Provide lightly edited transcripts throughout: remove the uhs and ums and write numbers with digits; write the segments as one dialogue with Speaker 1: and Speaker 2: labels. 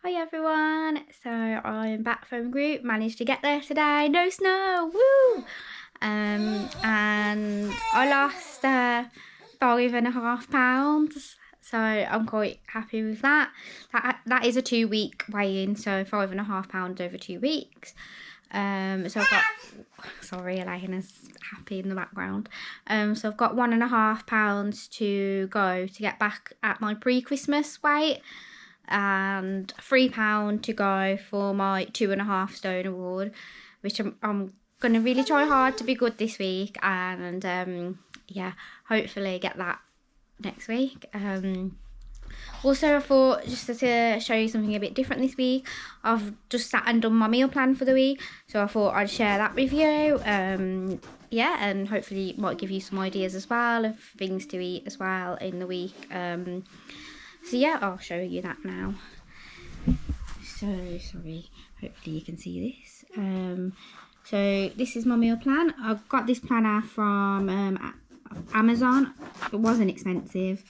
Speaker 1: Hi everyone, so I'm back from group, managed to get there today, no snow, woo! And I lost 5.5 pounds, so I'm quite happy with that. That is a 2-week weigh-in, so 5.5 pounds over 2 weeks. So I've got, sorry, Elena's happy in the background. So I've got 1.5 pounds to go to get back at my pre-Christmas weight, and £3 to go for my 2.5 stone award, which I'm going to really try hard to be good this week, and yeah, hopefully get that next week. Also, I thought just to show you something a bit different this week, I've just sat and done my meal plan for the week, so I thought I'd share that with you. Yeah, and hopefully it might give you some ideas as well of things to eat as well in the week. So yeah, I'll show you that now. So sorry, hopefully you can see this. So this is my meal plan. I got this planner from Amazon. It wasn't expensive,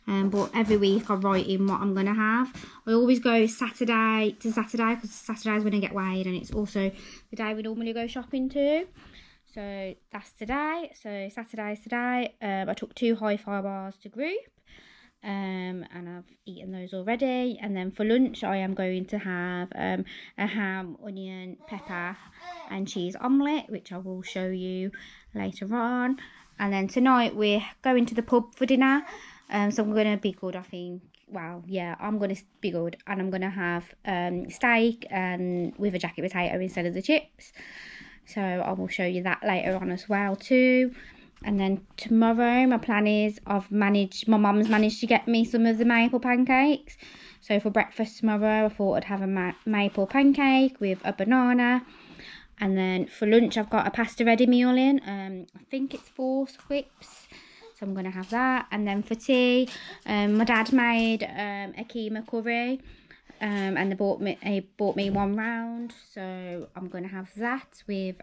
Speaker 1: but every week I write in what I'm going to have. I always go Saturday to Saturday, because Saturday's when I get weighed, and it's also the day we normally go shopping too. So that's today. So Saturday's today. I took 2 high-fibre bars to group. And I've eaten those already. And then for lunch I am going to have a ham, onion, pepper and cheese omelette, which I will show you later on. And then tonight we're going to the pub for dinner, so I'm going to be good, I think. Well, yeah, I'm going to be good, and I'm going to have steak and with a jacket potato instead of the chips, so I will show you that later on as well too. And then tomorrow, my plan is my mum's managed to get me some of the maple pancakes. So for breakfast tomorrow, I thought I'd have a maple pancake with a banana. And then for lunch, I've got a pasta ready meal in. I think it's 4 squips. So I'm going to have that. And then for tea, my dad made a keema curry. And they bought me 1 round. So I'm going to have that with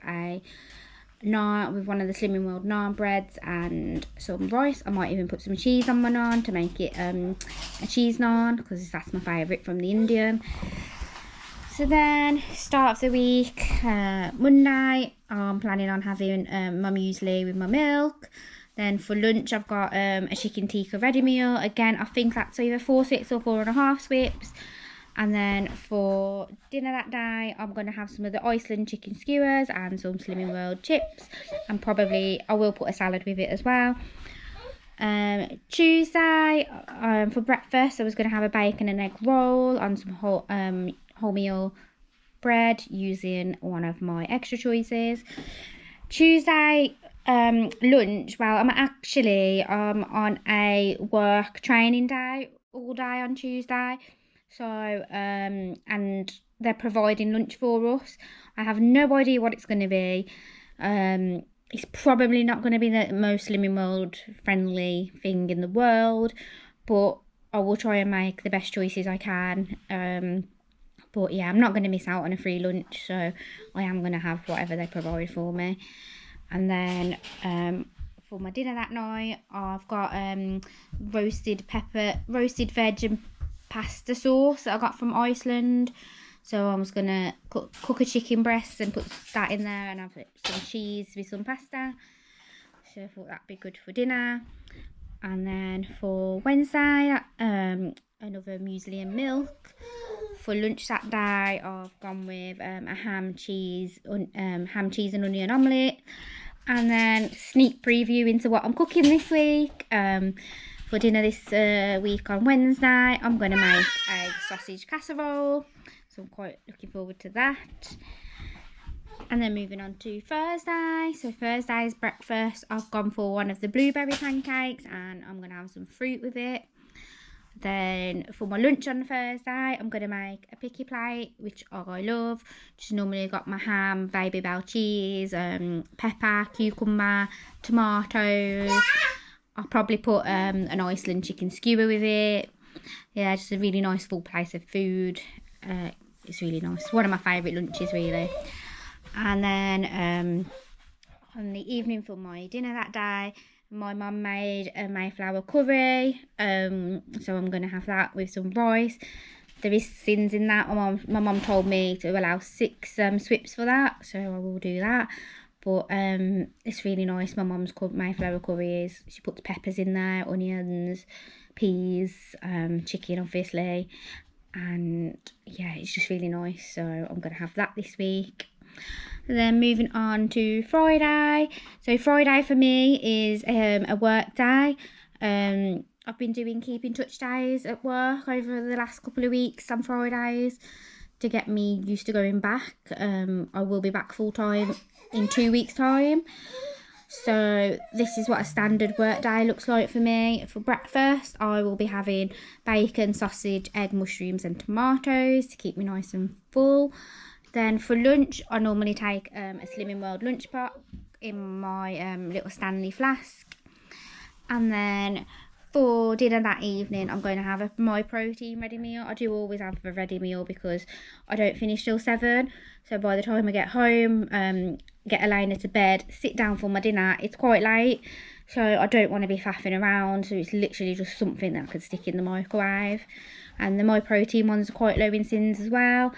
Speaker 1: one of the Slim With Lorna naan breads and some rice. I might even put some cheese on my naan to make it a cheese naan, because that's my favourite from the Indian. So then, start of the week, Monday, I'm planning on having my muesli with my milk. Then for lunch, I've got a chicken tikka ready meal. Again, I think that's either 4 swips or 4.5 swips. And then for dinner that day, I'm going to have some of the Iceland chicken skewers and some Slimming World chips. And probably I will put a salad with it as well. Tuesday, for breakfast, I was going to have a bacon and egg roll on some wholemeal bread using one of my extra choices. Tuesday, lunch, well, I'm actually on a work training day all day on Tuesday. So, and they're providing lunch for us. I have no idea what it's going to be. It's probably not going to be the most Slimming World friendly thing in the world, but I will try and make the best choices I can. But yeah, I'm not going to miss out on a free lunch, so I am going to have whatever they provide for me. And then for my dinner that night, I've got roasted veg and pasta sauce that I got from Iceland. So I was going to cook a chicken breast and put that in there, and have some cheese with some pasta. So I thought that'd be good for dinner. And then for Wednesday, another muesli and milk. For lunch that day, I've gone with a ham, cheese and onion omelette. And then sneak preview into what I'm cooking this week. For dinner this week on Wednesday, I'm going to make a sausage casserole. So I'm quite looking forward to that. And then moving on to Thursday. So Thursday's breakfast, I've gone for one of the blueberry pancakes, and I'm going to have some fruit with it. Then for my lunch on Thursday, I'm going to make a picky plate, which I love. Just normally got my ham, baby bell cheese, pepper, cucumber, tomatoes. I'll probably put an Iceland chicken skewer with it. Yeah, just a really nice full plate of food. It's really nice. One of my favourite lunches, really. And then on the evening for my dinner that day, my mum made a Mayflower curry. So I'm going to have that with some rice. there is sins in that. My mum told me to allow 6 swips for that, so I will do that. But it's really nice. My mum's Mayflower curries. She puts peppers in there, onions, peas, chicken obviously, and yeah, it's just really nice. So I'm gonna have that this week. And then moving on to Friday. So Friday for me is a work day. I've been doing keep in touch days at work over the last couple of weeks on Fridays to get me used to going back. I will be back full time in 2 weeks' time. So this is what a standard work day looks like for me. For breakfast, I will be having bacon, sausage, egg, mushrooms and tomatoes to keep me nice and full. Then for lunch, I normally take a Slim World lunch pot in my little Stanley flask. And then for dinner that evening, I'm going to have my protein ready meal. I do always have a ready meal because I don't finish till 7. So by the time I get home, get Elena to bed, sit down for my dinner, it's quite late. So I don't want to be faffing around. So it's literally just something that I could stick in the microwave. And the My Protein ones are quite low in sins as well.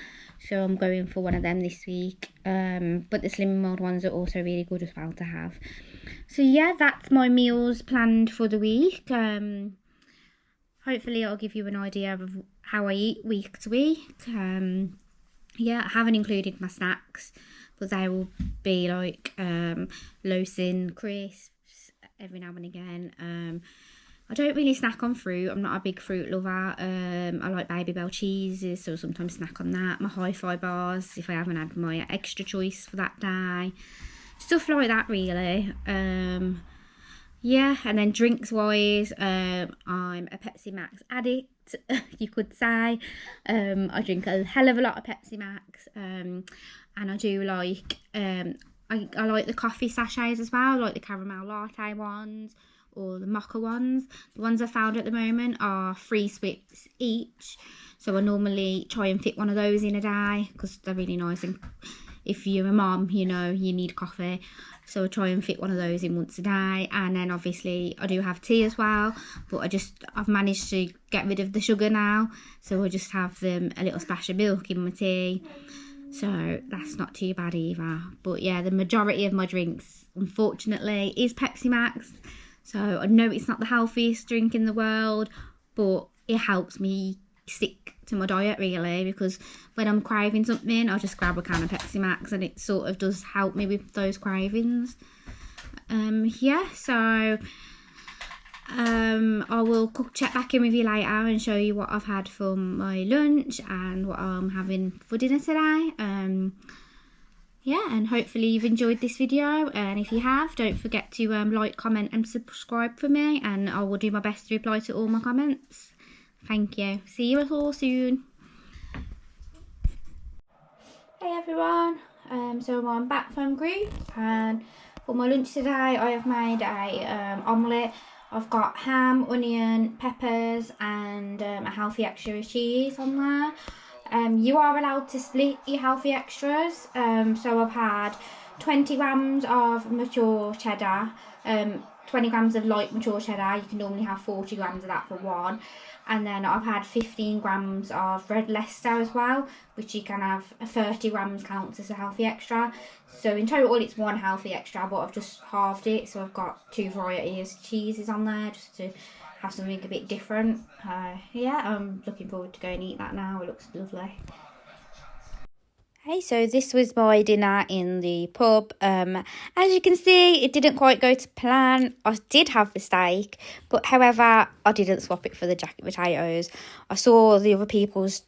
Speaker 1: So I'm going for one of them this week. But the Slim World ones are also really good as well to have. So yeah, that's my meals planned for the week. Hopefully I'll give you an idea of how I eat week to week. Yeah, I haven't included my snacks, but they will be like low sin crisps every now and again. I don't really snack on fruit. I'm not a big fruit lover. I like Baby Bell cheeses, so sometimes snack on that. My hi-fi bars, if I haven't had my extra choice for that day. Stuff like that, really. Yeah, and then drinks-wise, I'm a Pepsi Max addict, you could say. I drink a hell of a lot of Pepsi Max. And I do like, I like the coffee sachets as well, like the caramel latte ones or the mocha ones. The ones I found at the moment are 3 swips each. So I normally try and fit one of those in a day because they're really nice. And if you're a mom, you know, you need coffee. So I try and fit one of those in once a day. And then obviously I do have tea as well. But I've managed to get rid of the sugar now. So I just have a little splash of milk in my tea. So that's not too bad either. But yeah, the majority of my drinks, unfortunately, is Pepsi Max. So I know it's not the healthiest drink in the world, but it helps me stick to my diet really, because when I'm craving something, I'll just grab a can of Pepsi Max and it sort of does help me with those cravings. Yeah, so I will check back in with you later and show you what I've had for my lunch and what I'm having for dinner today. Yeah, and hopefully you've enjoyed this video, and if you have, don't forget to like, comment and subscribe for me, and I will do my best to reply to all my comments. Thank you. See you all soon. Hey everyone, so I'm back from group, and for my lunch today I have made a omelette. I've got ham, onion, peppers and a healthy extra of cheese on there. You are allowed to split your healthy extras. So I've had 20 grams of mature cheddar, 20 grams of light mature cheddar. You can normally have 40 grams of that for one. And then I've had 15 grams of red Leicester as well, which you can have 30 grams counts as a healthy extra. So in total it's one healthy extra, but I've just halved it. So I've got 2 varieties of cheeses on there just to have something a bit different. Yeah, I'm looking forward to going and eat that now. It looks lovely. Hey, so this was my dinner in the pub. As you can see, it didn't quite go to plan. I did have the steak, but however, I didn't swap it for the jacket potatoes. I saw the other people's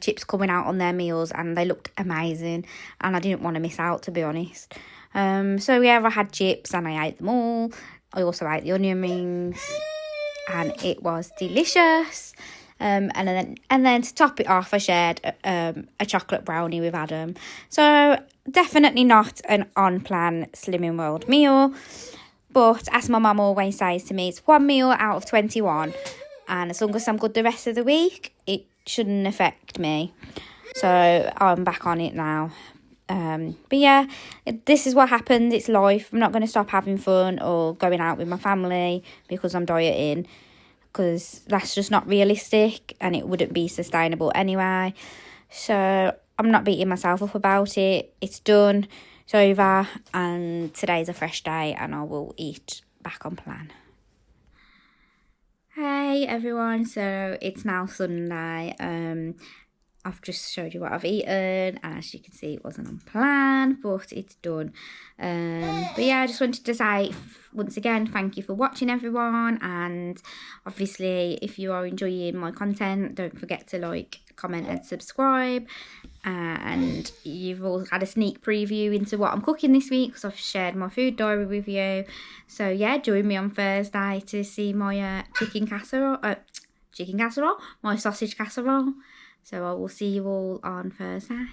Speaker 1: chips coming out on their meals and they looked amazing, and I didn't want to miss out, to be honest. So yeah, I had chips and I ate them all. I also ate the onion rings and it was delicious. And then to top it off, I shared a chocolate brownie with Adam. So definitely not an on-plan Slimming World meal. But as my mum always says to me, it's one meal out of 21. And as long as I'm good the rest of the week, it shouldn't affect me. So I'm back on it now. But yeah, this is what happens. It's life. I'm not going to stop having fun or going out with my family because I'm dieting. because that's just not realistic and it wouldn't be sustainable anyway. So I'm not beating myself up about it. It's done, it's over, and today's a fresh day and I will eat back on plan. Hey everyone, so it's now Sunday. I've just showed you what I've eaten, and as you can see it wasn't on plan, but it's done. But yeah, I just wanted to say once again thank you for watching everyone, and obviously if you are enjoying my content, don't forget to like, comment and subscribe. And you've all had a sneak preview into what I'm cooking this week because I've shared my food diary with you. So yeah, join me on Thursday to see my chicken casserole, my sausage casserole. So I will see you all on Thursday.